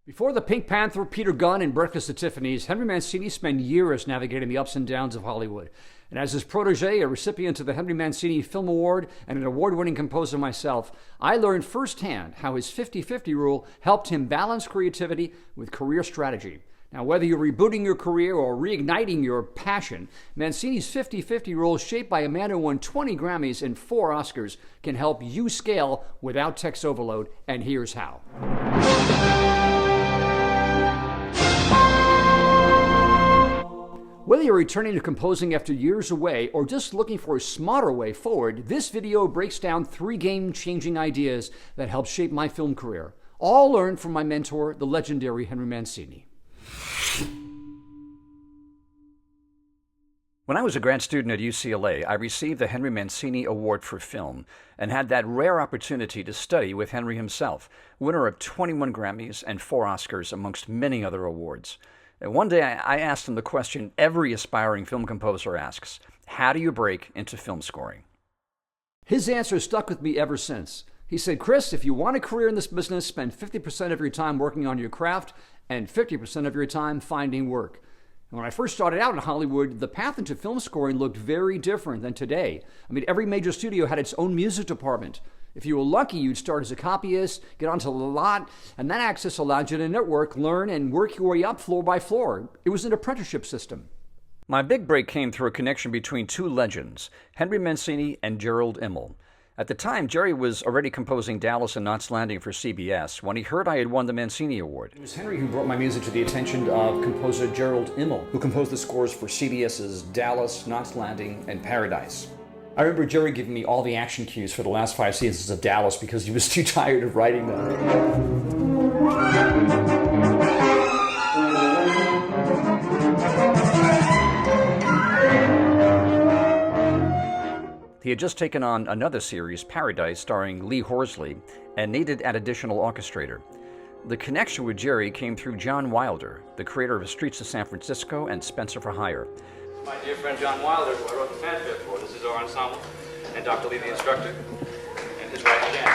Before The Pink Panther, Peter Gunn, and Breakfast at Tiffany's, Henry Mancini spent years navigating the ups and downs of Hollywood. And as his protege, a recipient of the Henry Mancini Film Award, and an award-winning composer myself, I learned firsthand how his 50-50 rule helped him balance creativity with career strategy. Now, whether you're rebooting your career or reigniting your passion, Mancini's 50-50 rule, shaped by a man who won 20 Grammys and 4 Oscars, can help you scale without text overload, and here's how. Whether you're returning to composing after years away or just looking for a smarter way forward, this video breaks down 3 game-changing ideas that helped shape my film career, all learned from my mentor, the legendary Henry Mancini. When I was a grad student at UCLA, I received the Henry Mancini Award for Film and had that rare opportunity to study with Henry himself, winner of 21 Grammys and 4 Oscars, amongst many other awards. And one day I asked him the question every aspiring film composer asks: how do you break into film scoring? His answer stuck with me ever since. He said, Chris, if you want a career in this business, spend 50% of your time working on your craft and 50% of your time finding work. And when I first started out in Hollywood, the path into film scoring looked very different than today. I mean, every major studio had its own music department. If you were lucky, you'd start as a copyist, get onto the lot, and that access allowed you to network, learn, and work your way up floor by floor. It was an apprenticeship system. My big break came through a connection between 2 legends, Henry Mancini and Gerald Immel. At the time, Jerry was already composing Dallas and Knots Landing for CBS when he heard I had won the Mancini Award. It was Henry who brought my music to the attention of composer Gerald Immel, who composed the scores for CBS's Dallas, Knots Landing, and Paradise. I remember Jerry giving me all the action cues for the last 5 seasons of Dallas because he was too tired of writing them. He had just taken on another series, Paradise, starring Lee Horsley, and needed an additional orchestrator. The connection with Jerry came through John Wilder, the creator of Streets of San Francisco and Spencer for Hire. My dear friend John Wilder, who I wrote the fanfare for. This is our ensemble, and Dr. Lee, the instructor, and his wife, Jan.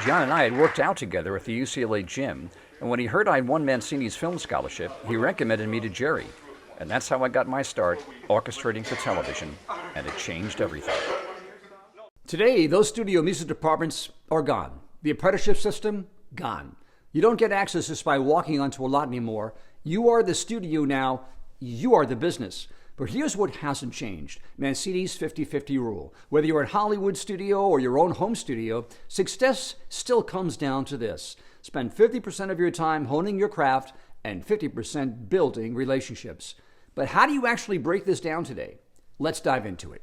John and I had worked out together at the UCLA gym, and when he heard I'd won Mancini's film scholarship, he recommended me to Jerry. And that's how I got my start orchestrating for television, and it changed everything. Today, those studio music departments are gone. The apprenticeship system, gone. You don't get access just by walking onto a lot anymore. You are the studio now. You are the business. But here's what hasn't changed. Mancini's 50-50 rule. Whether you're at Hollywood studio or your own home studio, success still comes down to this. Spend 50% of your time honing your craft and 50% building relationships. But how do you actually break this down today? Let's dive into it.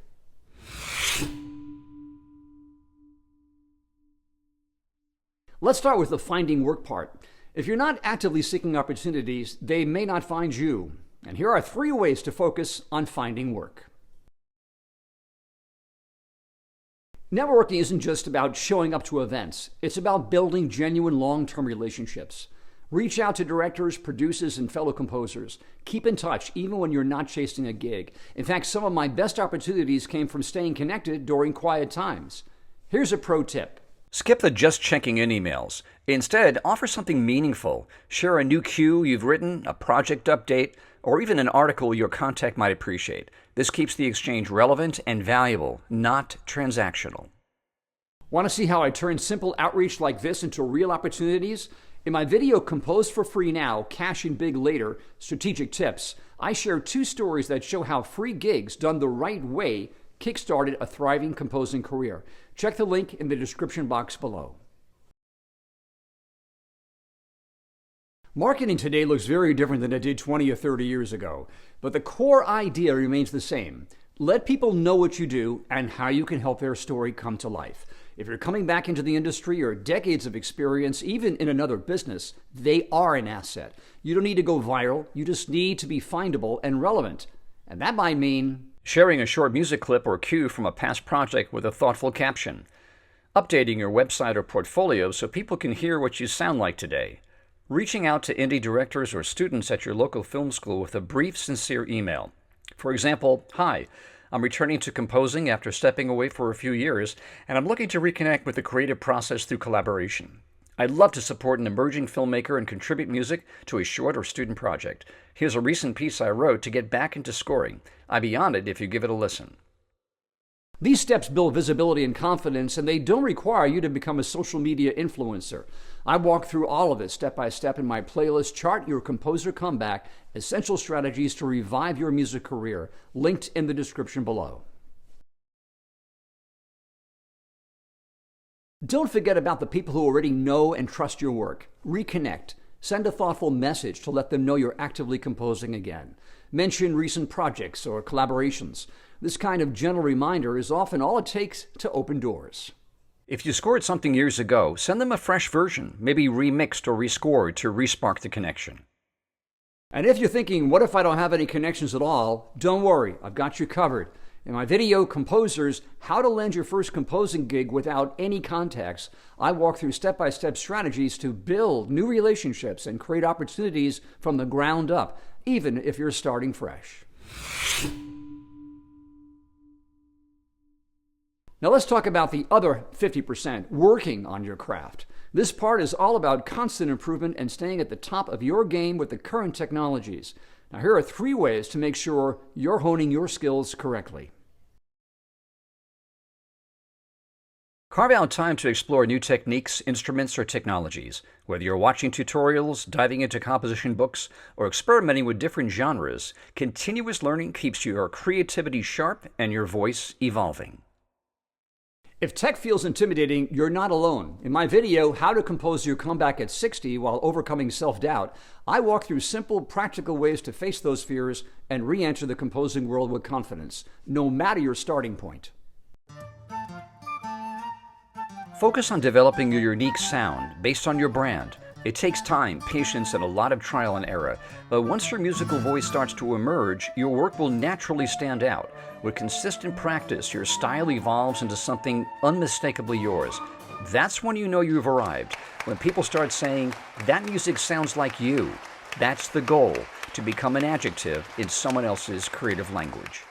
Let's start with the finding work part. If you're not actively seeking opportunities, they may not find you. And here are 3 ways to focus on finding work. Networking isn't just about showing up to events. It's about building genuine long-term relationships. Reach out to directors, producers, and fellow composers. Keep in touch even when you're not chasing a gig. In fact, some of my best opportunities came from staying connected during quiet times. Here's a pro tip. Skip the just checking in emails. Instead, offer something meaningful. Share a new cue you've written, a project update, or even an article your contact might appreciate. This keeps the exchange relevant and valuable, not transactional. Want to see how I turn simple outreach like this into real opportunities? In my video, Compose for Free Now, Cash in Big Later, Strategic Tips, I share 2 stories that show how free gigs done the right way kickstarted a thriving composing career. Check the link in the description box below. Marketing today looks very different than it did 20 or 30 years ago, but the core idea remains the same. Let people know what you do and how you can help their story come to life. If you're coming back into the industry or decades of experience, even in another business, they are an asset. You don't need to go viral. You just need to be findable and relevant. And that might mean sharing a short music clip or cue from a past project with a thoughtful caption, updating your website or portfolio so people can hear what you sound like today, reaching out to indie directors or students at your local film school with a brief, sincere email. For example, "Hi, I'm returning to composing after stepping away for a few years, and I'm looking to reconnect with the creative process through collaboration. I'd love to support an emerging filmmaker and contribute music to a short or student project. Here's a recent piece I wrote to get back into scoring. I'd be honored if you give it a listen. These steps build visibility and confidence, and they don't require you to become a social media influencer. I walk through all of it step by step in my playlist, Chart Your Composer Comeback, Essential Strategies to Revive Your Music Career, linked in the description below. Don't forget about the people who already know and trust your work. Reconnect. Send a thoughtful message to let them know you're actively composing again. Mention recent projects or collaborations. This kind of gentle reminder is often all it takes to open doors. If you scored something years ago, send them a fresh version, maybe remixed or rescored to respark the connection. And if you're thinking, what if I don't have any connections at all? Don't worry, I've got you covered. In my video, Composers, How to Land Your First Composing Gig Without Any Contacts, I walk through step-by-step strategies to build new relationships and create opportunities from the ground up, even if you're starting fresh. Now let's talk about the other 50%, working on your craft. This part is all about constant improvement and staying at the top of your game with the current technologies. Now here are 3 ways to make sure you're honing your skills correctly. Carve out time to explore new techniques, instruments, or technologies. Whether you're watching tutorials, diving into composition books, or experimenting with different genres, continuous learning keeps your creativity sharp and your voice evolving. If tech feels intimidating, you're not alone. In my video, How to Compose Your Comeback at 60 While Overcoming Self-Doubt, I walk through simple, practical ways to face those fears and re-enter the composing world with confidence, no matter your starting point. Focus on developing your unique sound based on your brand. It takes time, patience, and a lot of trial and error, but once your musical voice starts to emerge, your work will naturally stand out. With consistent practice, your style evolves into something unmistakably yours. That's when you know you've arrived. When people start saying, that music sounds like you. That's the goal, to become an adjective in someone else's creative language.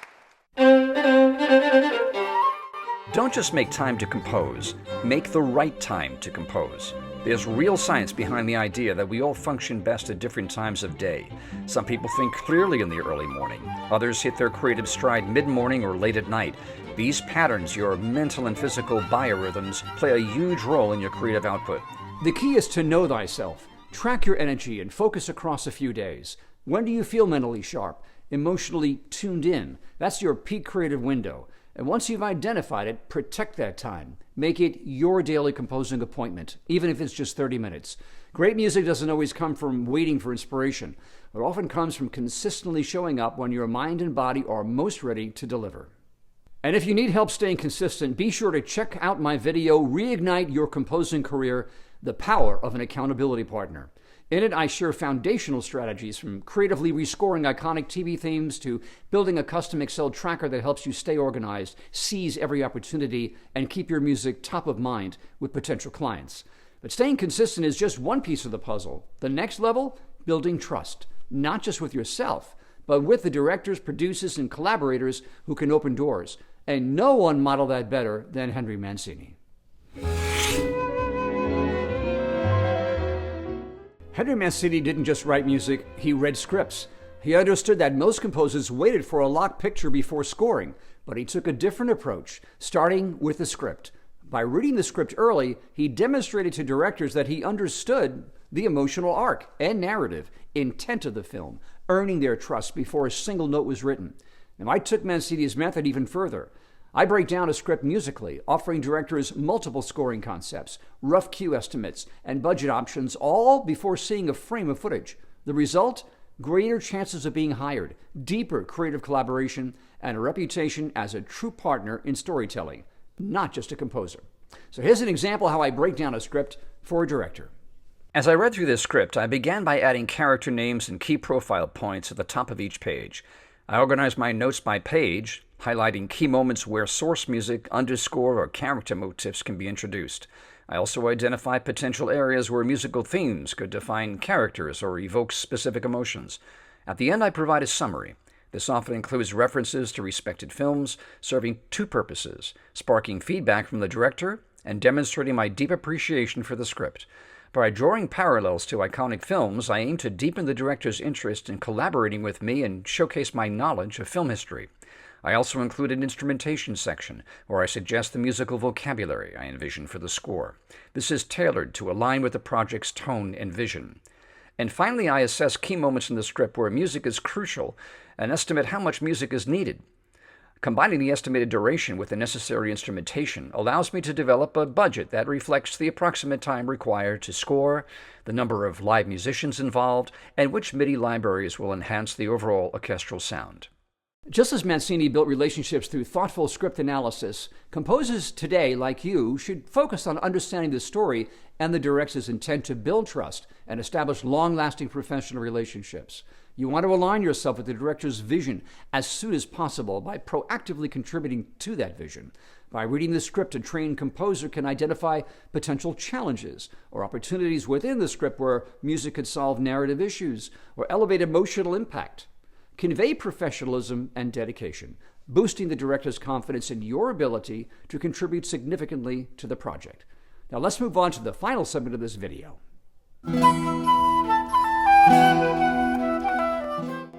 Don't just make time to compose, make the right time to compose. There's real science behind the idea that we all function best at different times of day. Some people think clearly in the early morning. Others hit their creative stride mid-morning or late at night. These patterns, your mental and physical biorhythms, play a huge role in your creative output. The key is to know thyself. Track your energy and focus across a few days. When do you feel mentally sharp, emotionally tuned in? That's your peak creative window. And once you've identified it, protect that time. Make it your daily composing appointment, even if it's just 30 minutes. Great music doesn't always come from waiting for inspiration. It often comes from consistently showing up when your mind and body are most ready to deliver. And if you need help staying consistent, be sure to check out my video, Reignite Your Composing Career, The Power of an Accountability Partner. In it, I share foundational strategies from creatively rescoring iconic TV themes to building a custom Excel tracker that helps you stay organized, seize every opportunity, and keep your music top of mind with potential clients. But staying consistent is just one piece of the puzzle. The next level, building trust, not just with yourself, but with the directors, producers, and collaborators who can open doors. And no one modeled that better than Henry Mancini. Henry Mancini didn't just write music, he read scripts. He understood that most composers waited for a locked picture before scoring, but he took a different approach, starting with the script. By reading the script early, he demonstrated to directors that he understood the emotional arc and narrative intent of the film, earning their trust before a single note was written. And I took Mancini's method even further. I break down a script musically, offering directors multiple scoring concepts, rough cue estimates, and budget options, all before seeing a frame of footage. The result? Greater chances of being hired, deeper creative collaboration, and a reputation as a true partner in storytelling, not just a composer. So here's an example how I break down a script for a director. As I read through this script, I began by adding character names and key profile points at the top of each page. I organized my notes by page, highlighting key moments where source music, underscore, or character motifs can be introduced. I also identified potential areas where musical themes could define characters or evoke specific emotions. At the end, I provide a summary. This often includes references to respected films, serving two purposes: sparking feedback from the director and demonstrating my deep appreciation for the script. By drawing parallels to iconic films, I aim to deepen the director's interest in collaborating with me and showcase my knowledge of film history. I also include an instrumentation section, where I suggest the musical vocabulary I envision for the score. This is tailored to align with the project's tone and vision. And finally, I assess key moments in the script where music is crucial and estimate how much music is needed. Combining the estimated duration with the necessary instrumentation allows me to develop a budget that reflects the approximate time required to score, the number of live musicians involved, and which MIDI libraries will enhance the overall orchestral sound. Just as Mancini built relationships through thoughtful script analysis, composers today, like you, should focus on understanding the story and the director's intent to build trust and establish long-lasting professional relationships. You want to align yourself with the director's vision as soon as possible by proactively contributing to that vision. By reading the script, a trained composer can identify potential challenges or opportunities within the script where music could solve narrative issues or elevate emotional impact. Convey professionalism and dedication, boosting the director's confidence in your ability to contribute significantly to the project. Now let's move on to the final segment of this video.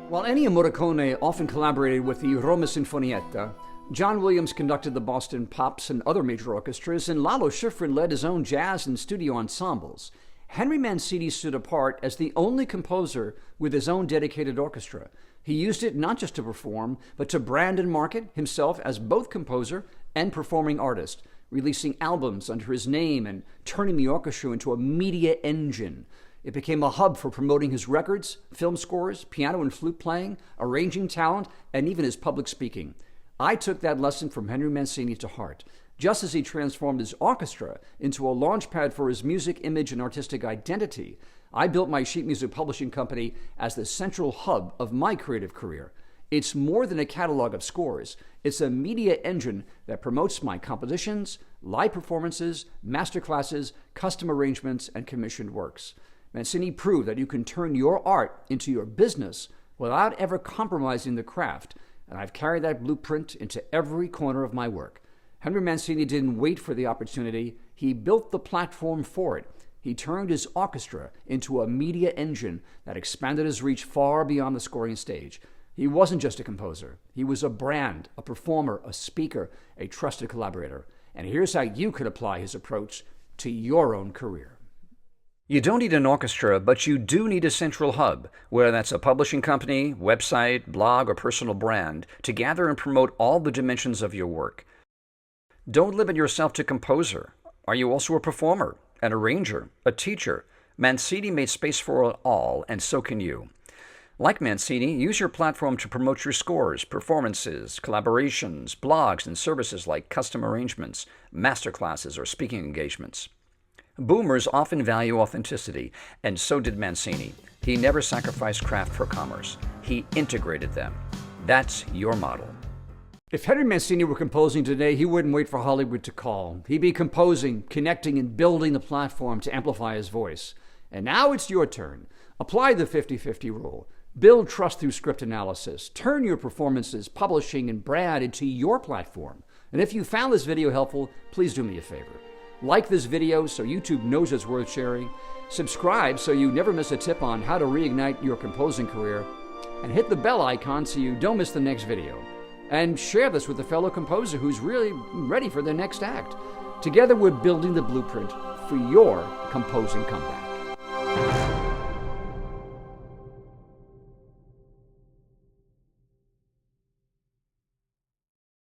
While Ennio Morricone often collaborated with the Roma Sinfonietta, John Williams conducted the Boston Pops and other major orchestras, and Lalo Schifrin led his own jazz and studio ensembles. Henry Mancini stood apart as the only composer with his own dedicated orchestra. He used it not just to perform, but to brand and market himself as both composer and performing artist, releasing albums under his name and turning the orchestra into a media engine. It became a hub for promoting his records, film scores, piano and flute playing, arranging talent, and even his public speaking. I took that lesson from Henry Mancini to heart, just as he transformed his orchestra into a launchpad for his music, image, and artistic identity. I built my sheet music publishing company as the central hub of my creative career. It's more than a catalog of scores. It's a media engine that promotes my compositions, live performances, masterclasses, custom arrangements, and commissioned works. Mancini proved that you can turn your art into your business without ever compromising the craft, and I've carried that blueprint into every corner of my work. Henry Mancini didn't wait for the opportunity. He built the platform for it. He turned his orchestra into a media engine that expanded his reach far beyond the scoring stage. He wasn't just a composer. He was a brand, a performer, a speaker, a trusted collaborator. And here's how you could apply his approach to your own career. You don't need an orchestra, but you do need a central hub, whether that's a publishing company, website, blog, or personal brand, to gather and promote all the dimensions of your work. Don't limit yourself to composer. Are you also a performer, an arranger, a teacher? Mancini made space for it all, and so can you. Like Mancini, use your platform to promote your scores, performances, collaborations, blogs, and services like custom arrangements, masterclasses, or speaking engagements. Boomers often value authenticity, and so did Mancini. He never sacrificed craft for commerce. He integrated them. That's your model. If Henry Mancini were composing today, he wouldn't wait for Hollywood to call. He'd be composing, connecting, and building the platform to amplify his voice. And now it's your turn. Apply the 50-50 rule. Build trust through script analysis. Turn your performances, publishing, and brand into your platform. And if you found this video helpful, please do me a favor. Like this video so YouTube knows it's worth sharing. Subscribe so you never miss a tip on how to reignite your composing career. And hit the bell icon so you don't miss the next video. And share this with a fellow composer who's really ready for their next act. Together we're building the blueprint for your composing comeback.